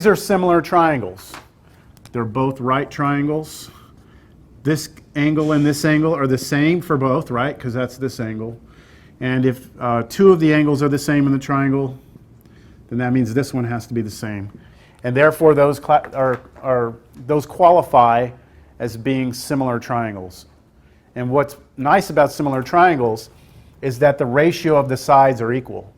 These are similar triangles. They're both right triangles. This angle and this angle are the same for both, right? Because that's this angle. And if two of the angles are the same in the triangle, then that means this one has to be the same. And therefore, those qualify as being similar triangles. And what's nice about similar triangles is that the ratio of the sides are equal.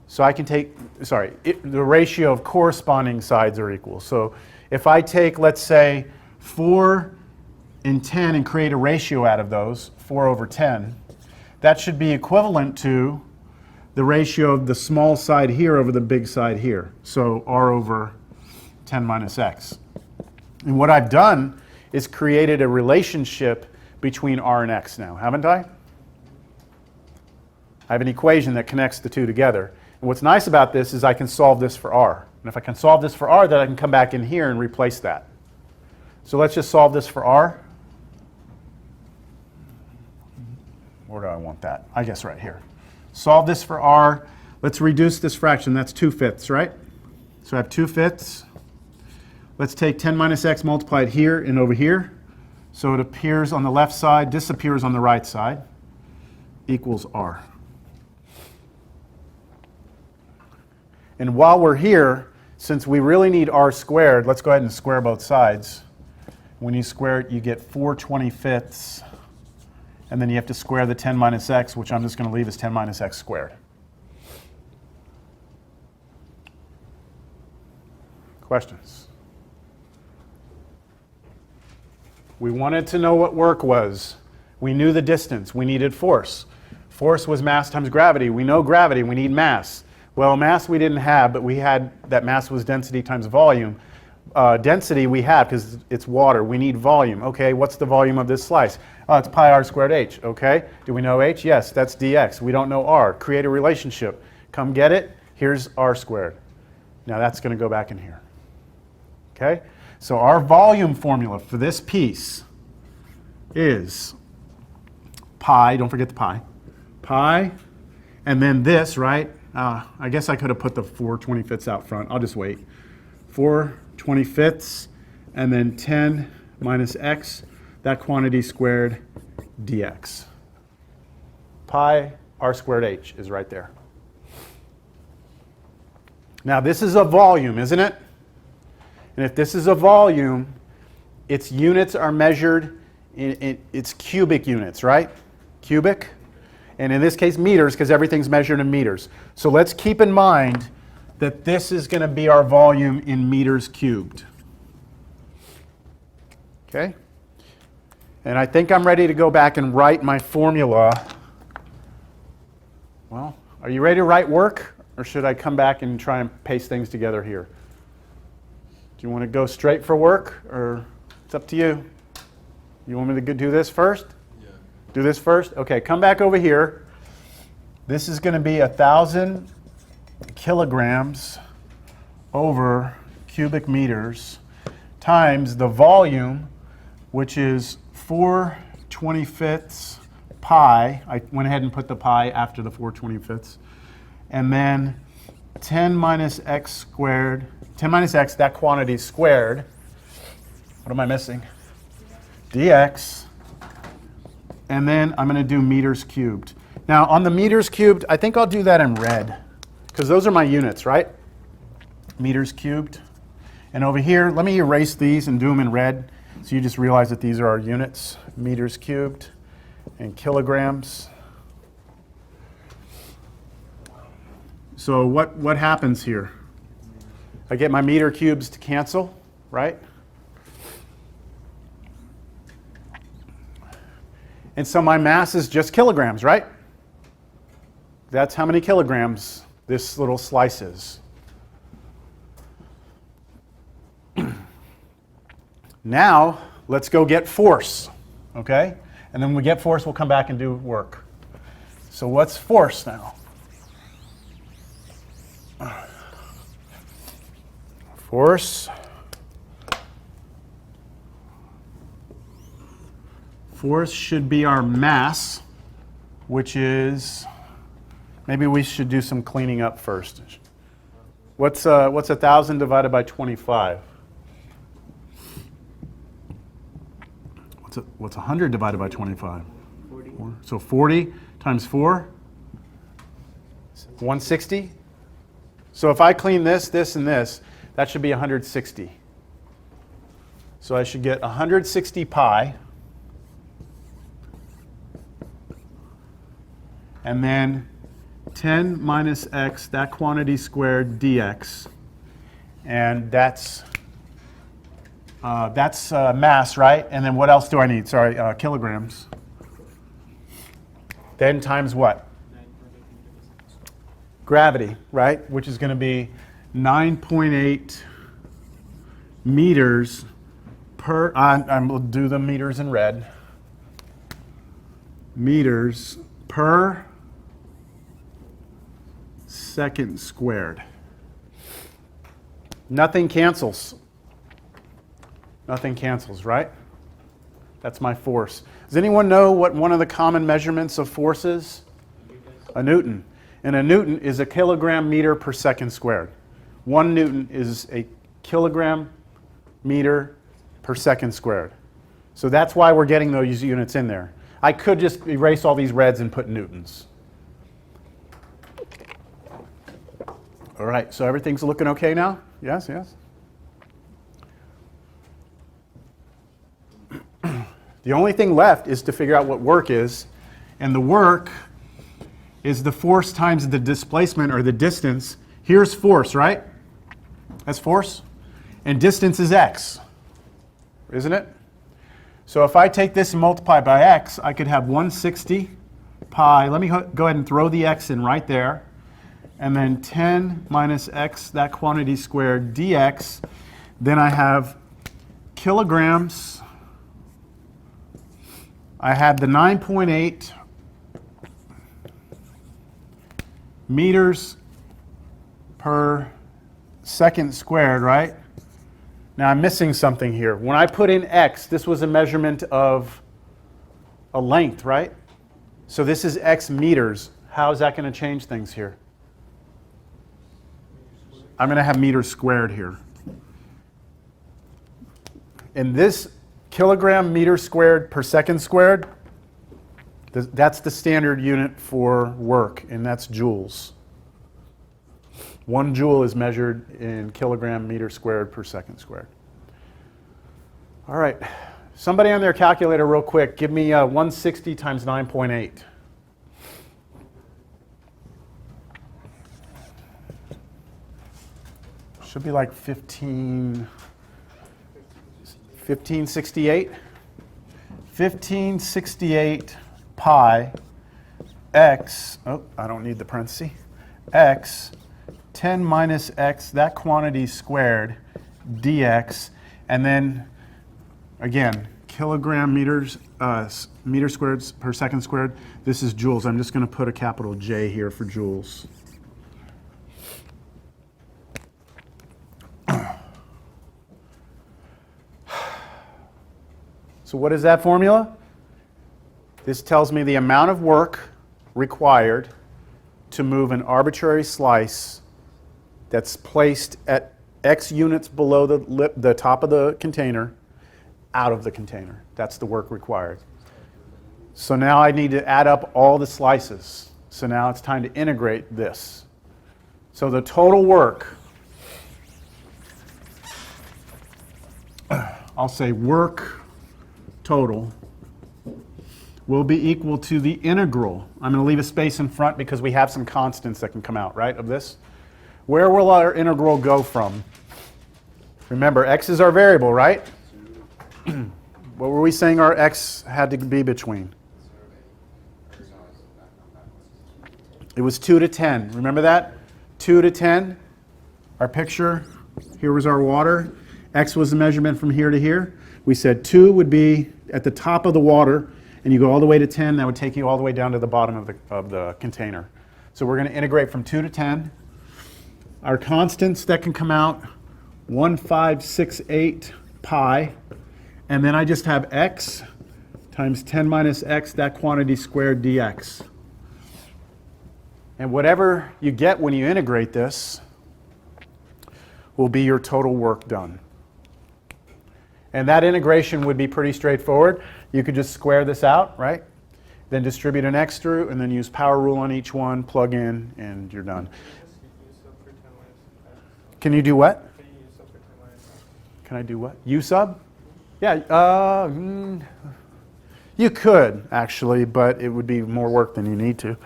So I can take, the ratio of corresponding sides are equal. So if I take, let's say, 4 and 10 and create a ratio out of those, 4 over 10, that should be equivalent to the ratio of the small side here over the big side here. So r over 10 minus x. And what I've done is created a relationship between r and x now, haven't I? I have an equation that connects the two together. And what's nice about this is I can solve this for r. And if I can solve this for r, then I can come back in here and replace that. So let's just solve this for r. Where do I want that? I guess right here. Solve this for r. Let's reduce this fraction. That's 2/5, right? So I have 2/5. Let's take 10 minus x multiplied here and over here. So it appears on the left side, disappears on the right side, equals r. And while we're here, since we really need r squared, let's go ahead and square both sides. When you square it, you get 4/25. And then you have to square the 10 minus x, which I'm just going to leave as 10 minus x squared. Questions? We wanted to know what work was. We knew the distance. We needed force. Force was mass times gravity. We know gravity. We need mass. Well, mass we didn't have, but we had that mass was density times volume. Density we have because it's water. We need volume. Okay, what's the volume of this slice? It's pi r squared h. Okay, do we know h? Yes, that's dx. We don't know r. Create a relationship. Come get it. Here's r squared. Now that's going to go back in here. Okay, so our volume formula for this piece is pi. Don't forget the pi. Pi, and then this, right? I guess I could have put the 4/25 out front. I'll just wait. 4/25, and then 10 minus x, that quantity squared dx. Pi r squared h is right there. Now this is a volume, isn't it? And if this is a volume, its units are measured in its cubic units, right? Cubic. And in this case, meters, because everything's measured in meters. So let's keep in mind that this is going to be our volume in meters cubed. Okay? And I think I'm ready to go back and write my formula. Well, are you ready to write work? Or should I come back and try and paste things together here? Do you want to go straight for work? Or it's up to you. You want me to do this first? Yeah. Do this first? Okay, come back over here. This is going to be 1,000 kilograms over cubic meters times the volume, which is 4/25 pi. I went ahead and put the pi after the 4/25. And then 10 minus x squared, 10 minus x, that quantity squared. What am I missing? dx. And then I'm going to do meters cubed. Now on the meters cubed, I think I'll do that in red, because those are my units, right? Meters cubed. And over here, let me erase these and do them in red, so you just realize that these are our units. Meters cubed and kilograms. So what happens here? I get my meter cubes to cancel, right? And so my mass is just kilograms, right? That's how many kilograms this little slice is. Now, let's go get force, okay? And then when we get force, we'll come back and do work. So what's force now? Force. Force should be our mass, which is, maybe we should do some cleaning up first. What's 1,000 divided by 25? What's 100 divided by 25? 40. So 40 times 4? 160? So if I clean this, this, and this, that should be 160. So I should get 160 pi. And then 10 minus x, that quantity squared dx. And that's mass, right? And then what else do I need? Sorry, kilograms. Then times what? Gravity, right? Which is going to be 9.8 meters per, I'm going to do the meters in red. Meters per second squared. Nothing cancels. Nothing cancels, right? That's my force. Does anyone know what one of the common measurements of force is? A Newton. And a Newton is a kilogram meter per second squared. 1 Newton is a kilogram meter per second squared. So that's why we're getting those units in there. I could just erase all these reds and put newtons. All right, so everything's looking okay now? Yes, yes. The only thing left is to figure out what work is, and the work is the force times the displacement, or the distance. Here's force, right? That's force. And distance is x, isn't it? So if I take this and multiply by x, I could have 160 pi. Let me go ahead and throw the x in right there. And then 10 minus x, that quantity squared dx. Then I have kilograms. I have the 9.8 meters per second squared, right? Now I'm missing something here. When I put in x, this was a measurement of a length, right? So this is x meters. How is that going to change things here? I'm going to have meters squared here. And this kilogram meter squared per second squared, that's the standard unit for work, and that's joules. 1 joule is measured in kilogram meter squared per second squared. All right, somebody on their calculator real quick, give me 160 times 9.8. Should be like 1568. 1568 pi x, oh, I don't need the parenthesis, x 10 minus x, that quantity squared, dx, and then, again, kilogram meters, meter squared per second squared. This is joules. I'm just going to put a capital J here for joules. So what is that formula? This tells me the amount of work required to move an arbitrary slice that's placed at X units below the top of the container out of the container. That's the work required. So now I need to add up all the slices. So now it's time to integrate this. So the total work, I'll say work total, will be equal to the integral. I'm going to leave a space in front because we have some constants that can come out, right, of this. Where will our integral go from? Remember, x is our variable, right? What were we saying our x had to be between? It was 2 to 10. Remember that? 2 to 10. Our picture, here was our water. X was the measurement from here to here. We said 2 would be at the top of the water, and you go all the way to 10, that would take you all the way down to the bottom of the container. So we're going to integrate from 2 to 10. Our constants that can come out, 1568 pi, and then I just have x times 10 minus x, that quantity squared dx. And whatever you get when you integrate this, will be your total work done. And that integration would be pretty straightforward. You could just square this out, right? Then distribute an x through, and then use power rule on each one, plug in, and you're done. Can you do what? Can I do what? U sub? Yeah, you could, actually, but it would be more work than you need to.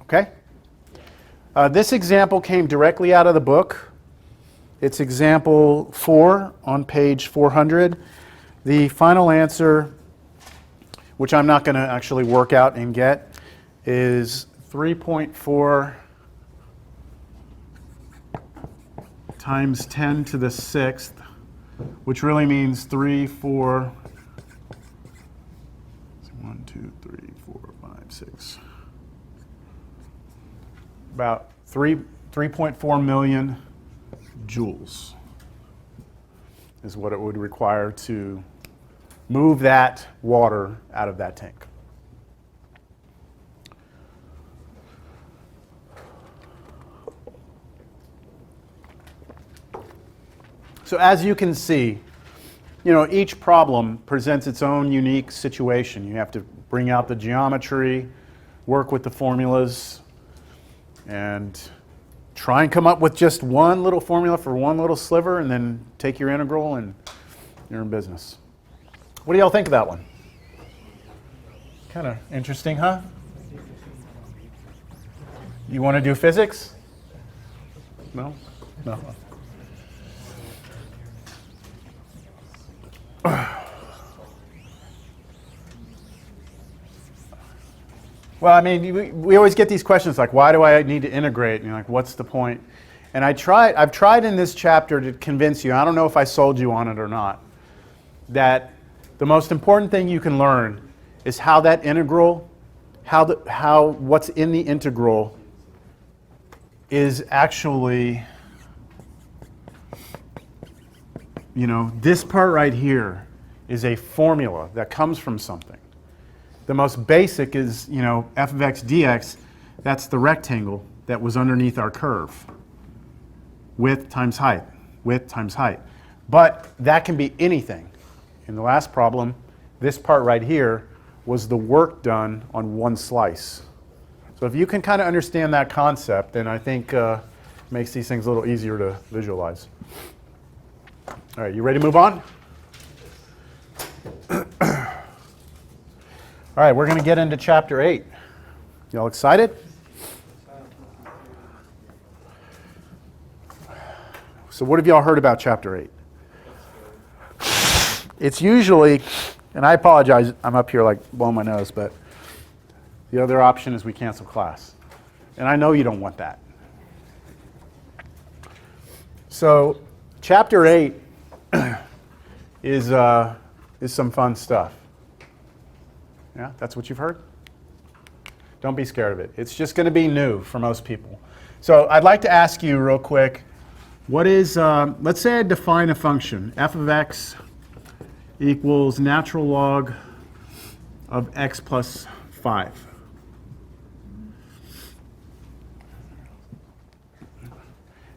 Okay? This example came directly out of the book. It's example 4 on page 400. The final answer, which I'm not going to actually work out and get, is 3.4 times 10 to the 6th, which really means 3, 4, 1, 2, 3, 4, 5, 6. About 3.4 million joules is what it would require to move that water out of that tank. So as you can see, each problem presents its own unique situation. You have to bring out the geometry, work with the formulas, and try and come up with just one little formula for one little sliver, and then take your integral and you're in business. What do y'all think of that one? Kind of interesting, huh? You want to do physics? No? No. Well, I mean, we always get these questions like, why do I need to integrate? And you're like, what's the point? And I've tried in this chapter to convince you, I don't know if I sold you on it or not, that the most important thing you can learn is how that integral, what's in the integral is actually, this part right here is a formula that comes from something. The most basic is, f of x dx, that's the rectangle that was underneath our curve. Width times height, width times height. But that can be anything. In the last problem, this part right here was the work done on one slice. So if you can kind of understand that concept, then I think it makes these things a little easier to visualize. All right, you ready to move on? All right, we're going to get into chapter 8. Y'all excited? So what have y'all heard about chapter 8? It's usually, and I apologize, I'm up here like blowing my nose, but the other option is we cancel class. And I know you don't want that. So chapter 8 is some fun stuff. Yeah, that's what you've heard? Don't be scared of it. It's just going to be new for most people. So I'd like to ask you real quick, what is, let's say I define a function, f of x equals natural log of x plus 5.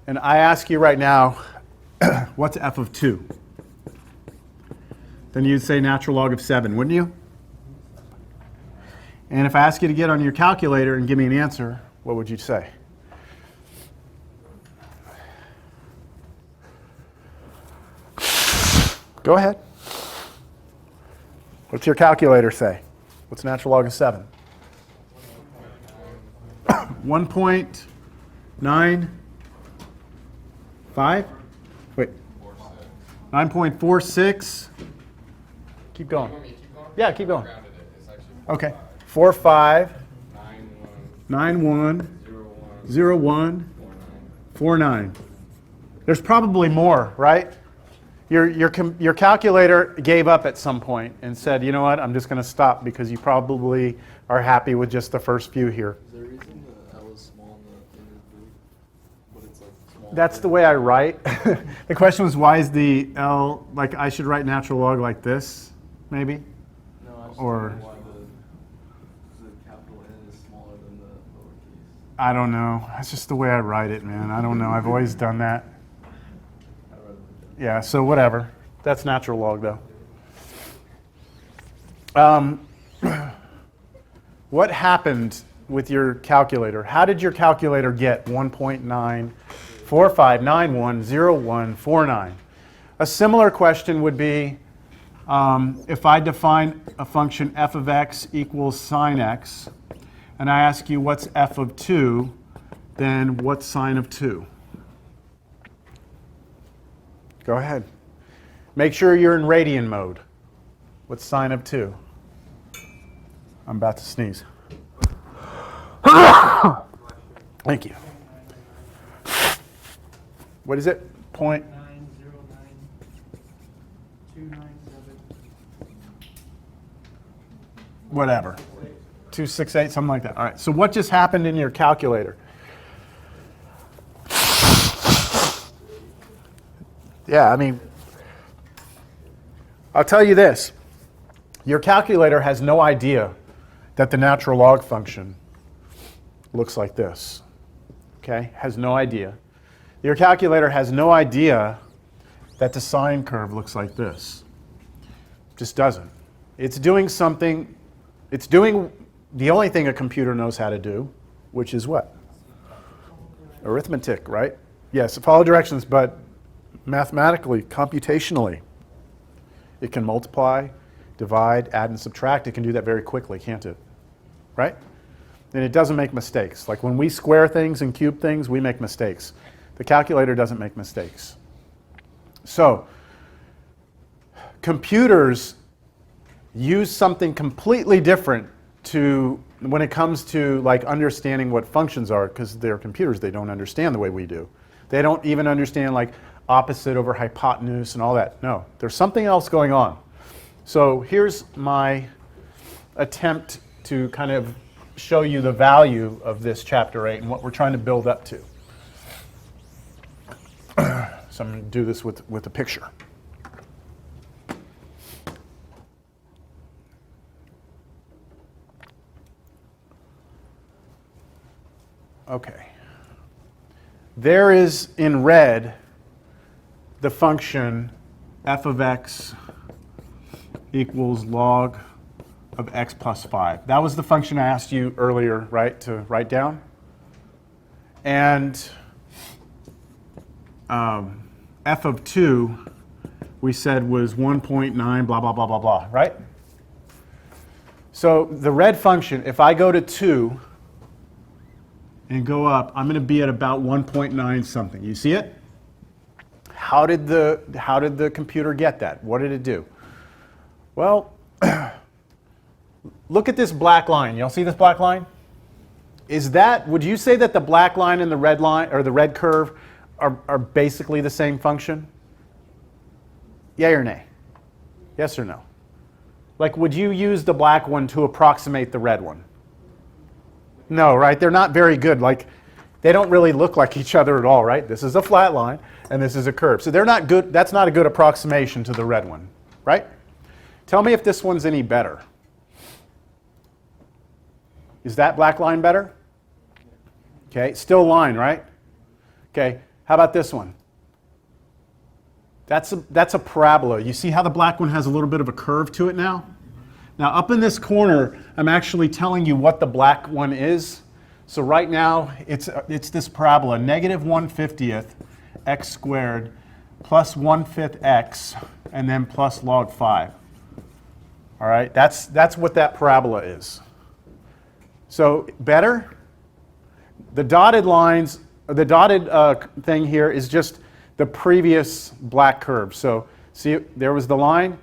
And I ask you right now, what's f of 2? Then you'd say natural log of 7, wouldn't you? And if I ask you to get on your calculator and give me an answer, what would you say? Go ahead. What's your calculator say? What's natural log of 7? 1.95? Wait. 9.46? Keep going. Yeah, keep going. Okay. 45, 91, 01, 49. There's probably more, right? Your calculator gave up at some point and said, you know what, I'm just going to stop because you probably are happy with just the first few here. Is there a reason the L is small in the group, but it's like small? That's the way I write. The question was, why is the L, like I should write natural log like this, maybe? No, I just Or wondering why the capital N is smaller than the lowercase. I don't know. That's just the way I write it, man. I don't know. I've always done that. Yeah, so whatever. That's natural log, though. What happened with your calculator? How did your calculator get 1.945910149? A similar question would be, if I define a function f of x equals sine x, and I ask you what's f of 2, then what's sine of 2? Go ahead. Make sure you're in radian mode. What's sine of 2? I'm about to sneeze. Thank you. What is it? Point? 909,297. Whatever. 268, something like that. All right, so what just happened in your calculator? Yeah, I mean, I'll tell you this. Your calculator has no idea that the natural log function looks like this. Okay? Has no idea. Your calculator has no idea that the sine curve looks like this. Just doesn't. It's doing something, it's doing the only thing a computer knows how to do, which is what? Arithmetic, right? Yes, follow directions, but mathematically, computationally, it can multiply, divide, add, and subtract. It can do that very quickly, can't it? Right? And it doesn't make mistakes. Like when we square things and cube things, we make mistakes. The calculator doesn't make mistakes. So, computers use something completely different to when it comes to like understanding what functions are, because they're computers, they don't understand the way we do. They don't even understand like opposite over hypotenuse and all that. No, there's something else going on. So here's my attempt to kind of show you the value of this chapter 8 and what we're trying to build up to. So I'm going to do this with a picture. Okay. There is in red the function f of x equals log of x plus 5. That was the function I asked you earlier, right, to write down. And f of 2, we said was 1.9 blah, blah, blah, blah, blah, right? So the red function, if I go to 2 and go up, I'm going to be at about 1.9 something. You see it? How did the computer get that? What did it do? Well, look at this black line. Y'all see this black line? Would you say that the black line and the red line, or the red curve, are basically the same function? Yay or nay? Yes or no? Like, would you use the black one to approximate the red one? No, right? They're not very good. Like, they don't really look like each other at all, right? This is a flat line, and this is a curve. So they're not good. That's not a good approximation to the red one, right? Tell me if this one's any better. Is that black line better? Okay, still line, right? Okay, how about this one? That's a parabola. You see how the black one has a little bit of a curve to it now? Now up in this corner, I'm actually telling you what the black one is. So right now, it's this parabola, negative 1/50th x squared plus 1/5 x, and then plus log 5. All right, that's what that parabola is. So better? The dotted lines, the dotted thing here is just the previous black curve. So see, there was the line.